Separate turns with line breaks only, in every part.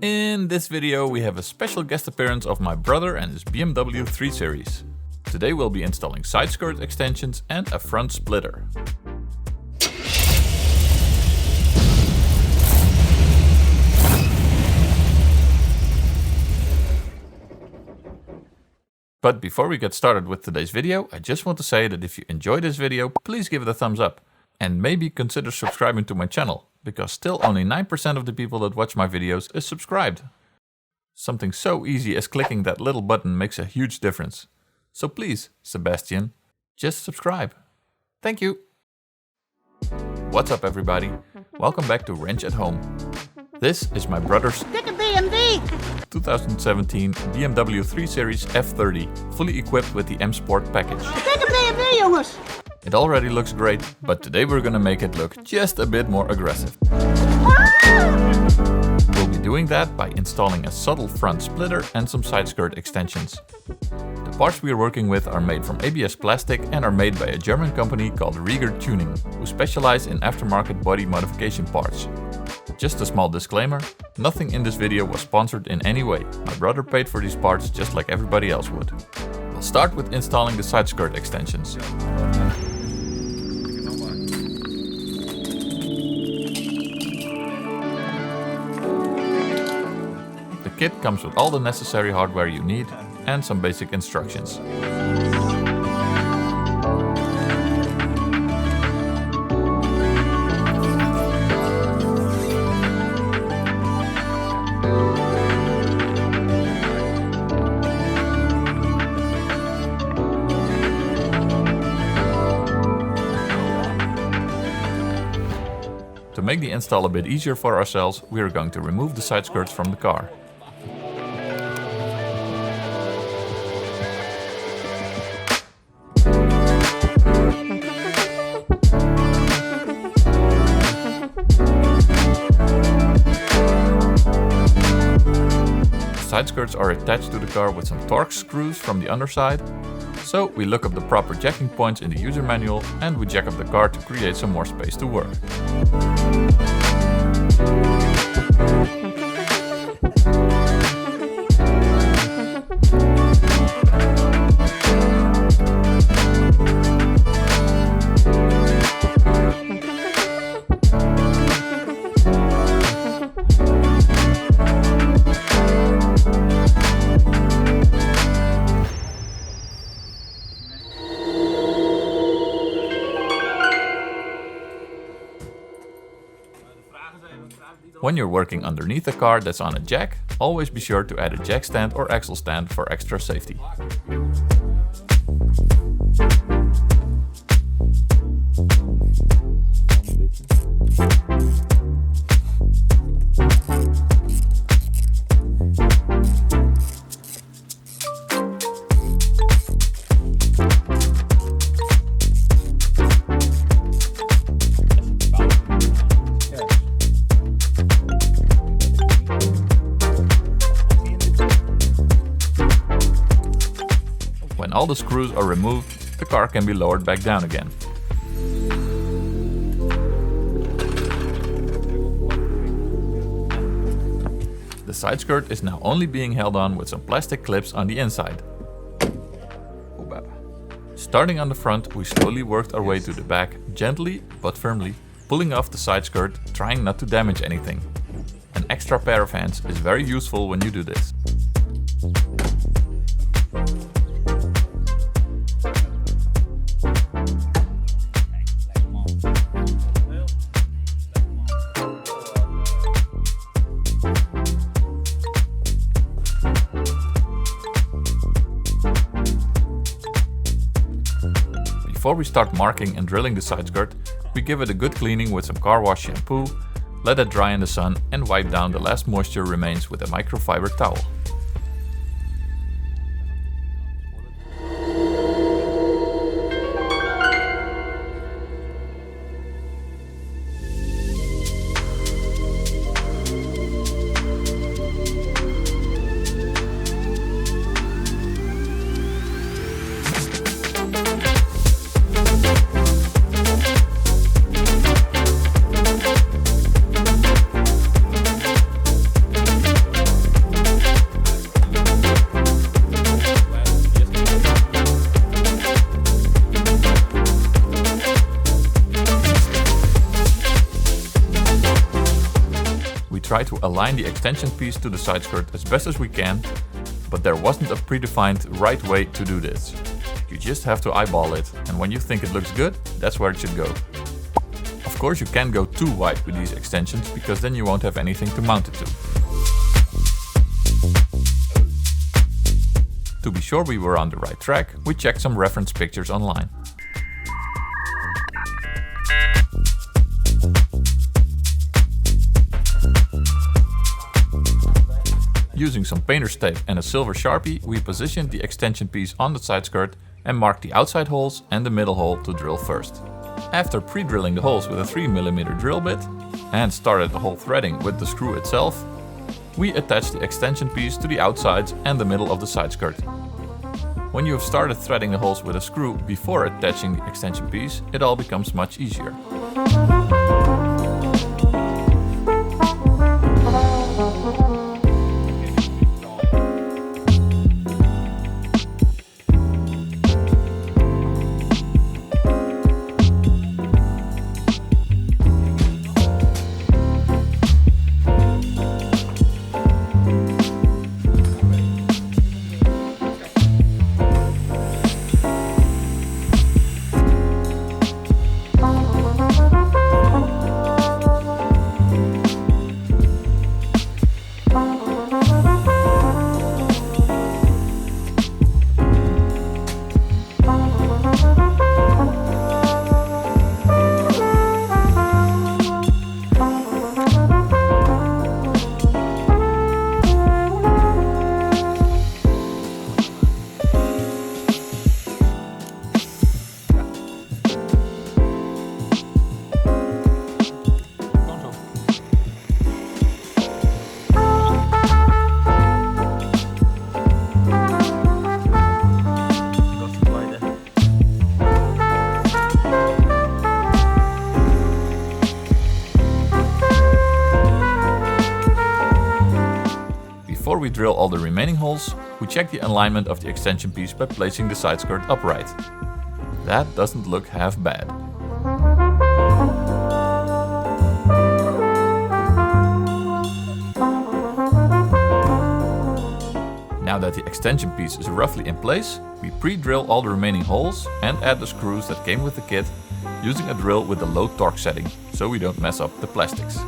In this video we have a special guest appearance of my brother and his BMW 3 Series. Today we'll be installing side skirt extensions and a front splitter. But before we get started with today's video, I just want to say that if you enjoyed this video, please give it a thumbs up. And maybe consider subscribing to my channel, because still only 9% of the people that watch my videos is subscribed. Something so easy as clicking that little button makes a huge difference. So please, Sebastian, just subscribe. Thank you. What's up everybody? Welcome back to Wrench at Home. This is my brother's 2017 BMW 3 Series F30, fully equipped with the M Sport package. It already looks great, but today we're gonna make it look just a bit more aggressive. We'll be doing that by installing a subtle front splitter and some side skirt extensions. The parts we are working with are made from ABS plastic and are made by a German company called Rieger Tuning, who specialize in aftermarket body modification parts. Just a small disclaimer, nothing in this video was sponsored in any way. My brother paid for these parts just like everybody else would. We'll start with installing the side skirt extensions. The kit comes with all the necessary hardware you need and some basic instructions. To make the install a bit easier for ourselves, we are going to remove the side skirts from the car. Side skirts are attached to the car with some Torx screws from the underside. So we look up the proper jacking points in the user manual and we jack up the car to create some more space to work. When you're working underneath a car that's on a jack, always be sure to add a jack stand or axle stand for extra safety. When all the screws are removed, the car can be lowered back down again. The side skirt is now only being held on with some plastic clips on the inside. Starting on the front, we slowly worked our way to the back, gently but firmly, pulling off the side skirt, trying not to damage anything. An extra pair of hands is very useful when you do this. Before we start marking and drilling the side skirt, we give it a good cleaning with some car wash shampoo, let it dry in the sun and wipe down the last moisture remains with a microfiber towel. align the extension piece to the side skirt as best as we can, but there wasn't a predefined right way to do this. You just have to eyeball it, and when you think it looks good, that's where it should go. Of course, you can't go too wide with these extensions, because then you won't have anything to mount it to. To be sure we were on the right track, we checked some reference pictures online. Using some painter's tape and a silver Sharpie, we positioned the extension piece on the side skirt and marked the outside holes and the middle hole to drill first. After pre-drilling the holes with a 3mm drill bit and started the hole threading with the screw itself, we attached the extension piece to the outsides and the middle of the side skirt. When you have started threading the holes with a screw before attaching the extension piece, it all becomes much easier. Before we drill all the remaining holes, we check the alignment of the extension piece by placing the side skirt upright. That doesn't look half bad. Now that the extension piece is roughly in place, we pre-drill all the remaining holes and add the screws that came with the kit, using a drill with a low torque setting, so we don't mess up the plastics.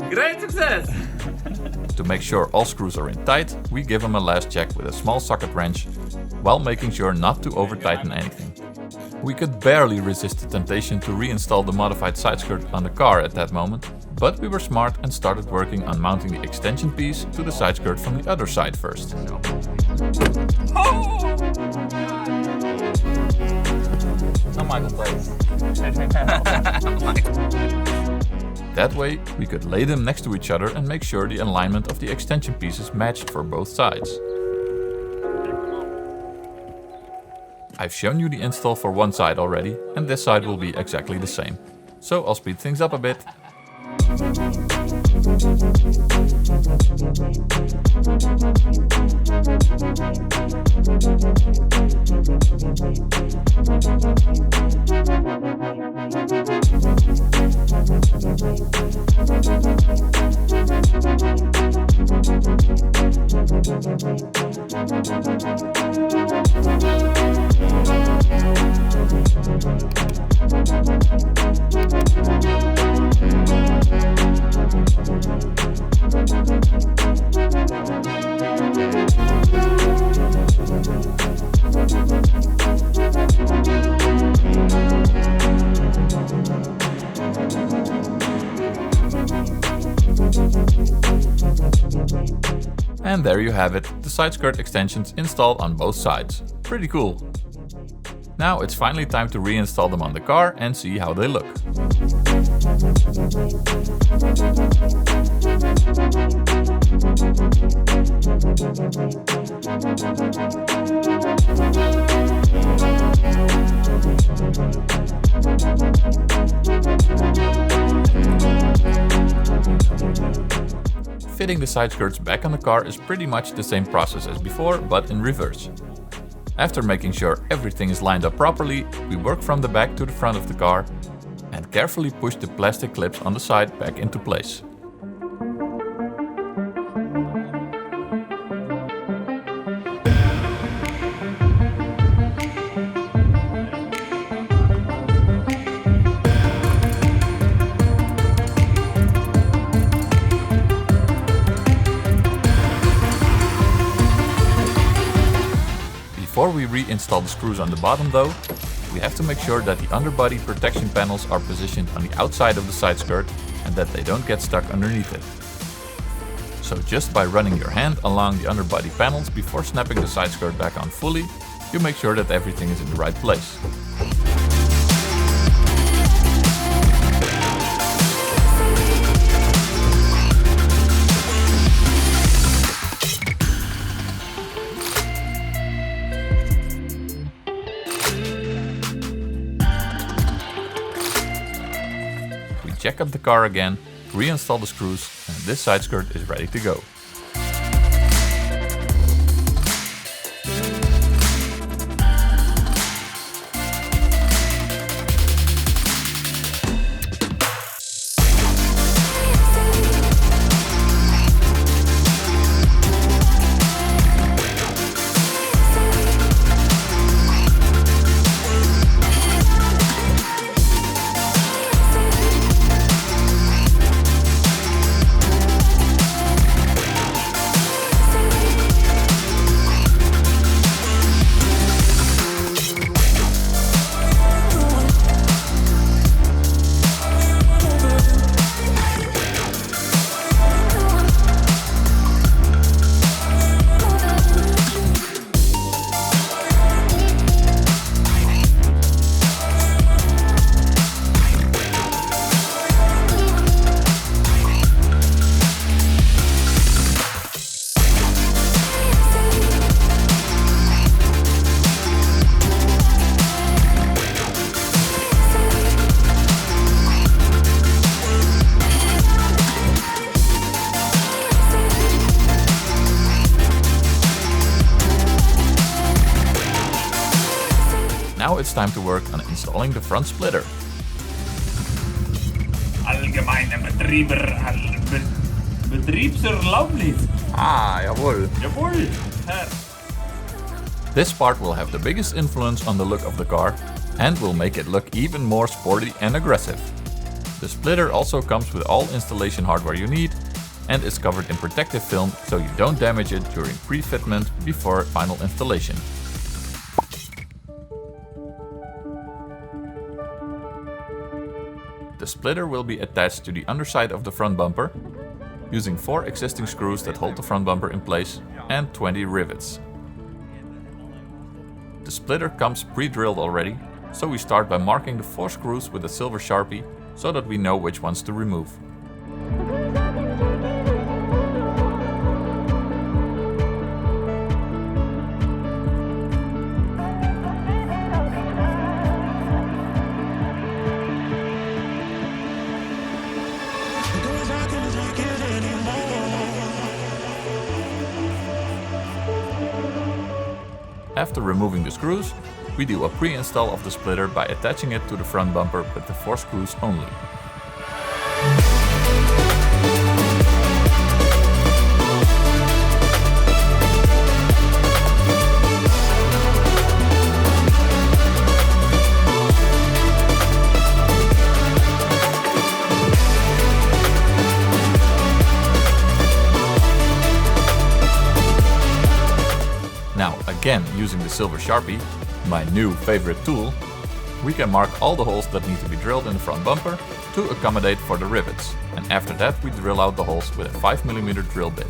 Great success!
To make sure all screws are in tight, we give them a last check with a small socket wrench, while making sure not to over tighten anything. We could barely resist the temptation to reinstall the modified side skirt on the car at that moment, but we were smart and started working on mounting the extension piece to the side skirt from the other side first.
Oh! Not Michael plays.
That way, we could lay them next to each other and make sure the alignment of the extension pieces matched for both sides. I've shown you the install for one side already, and this side will be exactly the same. So I'll speed things up a bit. And there you have it, the side skirt extensions installed on both sides. Pretty cool. Now it's finally time to reinstall them on the car and see how they look. Fitting the side skirts back on the car is pretty much the same process as before, but in reverse. After making sure everything is lined up properly, we work from the back to the front of the car and carefully push the plastic clips on the side back into place. Before we reinstall the screws on the bottom though, we have to make sure that the underbody protection panels are positioned on the outside of the side skirt and that they don't get stuck underneath it. So just by running your hand along the underbody panels before snapping the side skirt back on fully, you make sure that everything is in the right place. Check up the car again, reinstall the screws, and this side skirt is ready to go. Now it's time to work on installing the front splitter.
Allgemeine Betriebserlaubnis.
Ah, jawohl.
Jawohl, Herr.
This part will have the biggest influence on the look of the car and will make it look even more sporty and aggressive. The splitter also comes with all installation hardware you need and is covered in protective film so you don't damage it during pre-fitment before final installation. The splitter will be attached to the underside of the front bumper using 4 existing screws that hold the front bumper in place and 20 rivets. The splitter comes pre-drilled already, so we start by marking the 4 screws with a silver Sharpie so that we know which ones to remove. After removing the screws, we do a pre-install of the splitter by attaching it to the front bumper with the 4 screws only. Now, again using the silver Sharpie, my new favorite tool, we can mark all the holes that need to be drilled in the front bumper to accommodate for the rivets. And after that we drill out the holes with a 5mm drill bit.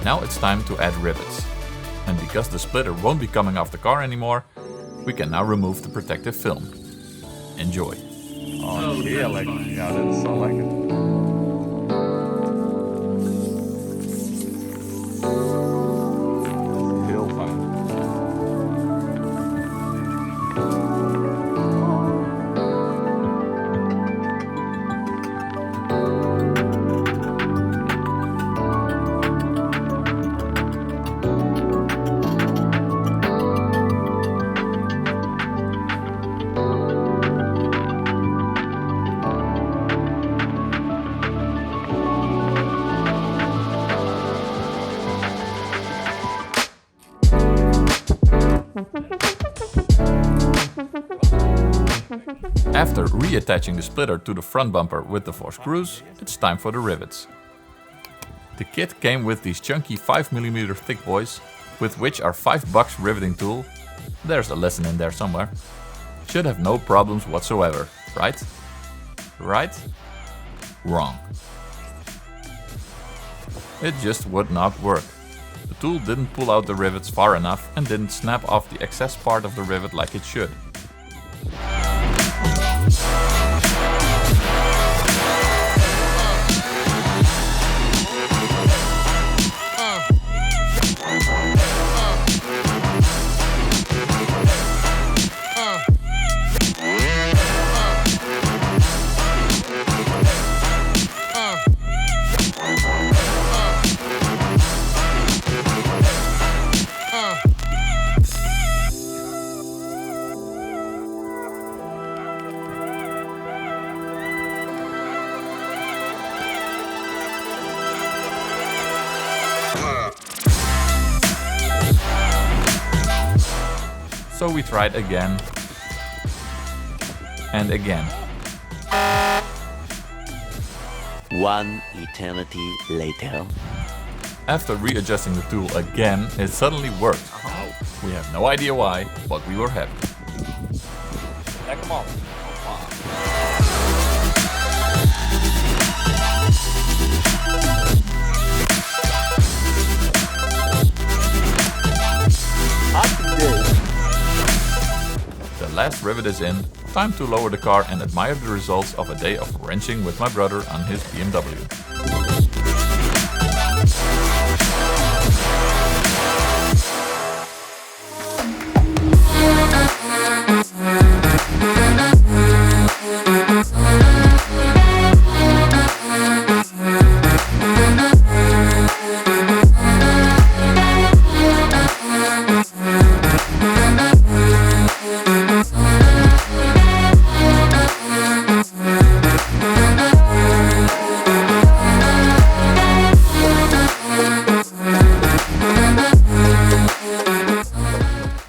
Now it's time to add rivets. And because the splitter won't be coming off the car anymore, we can now remove the protective film. Enjoy.
Oh, yeah, like, yeah, that's so like it. Heel fijn.
After reattaching the splitter to the front bumper with the 4 screws, it's time for the rivets. The kit came with these chunky 5mm thick boys, with which our $5 riveting tool, there's a lesson in there somewhere, should have no problems whatsoever, right? Right? Wrong. It just would not work. The tool didn't pull out the rivets far enough and didn't snap off the excess part of the rivet like it should. So we tried again and again.
One eternity later.
After readjusting the tool again, it suddenly worked. We have no idea why, but we were happy.
Lekker man.
The last rivet is in, time to lower the car and admire the results of a day of wrenching with my brother on his BMW.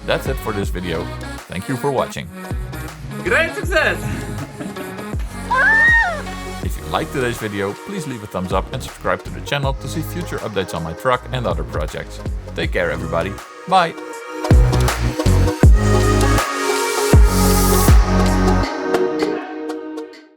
That's it for this video. Thank you for watching.
Great success!
If you liked today's video, please leave a thumbs up and subscribe to the channel to see future updates on my truck and other projects. Take care everybody. Bye!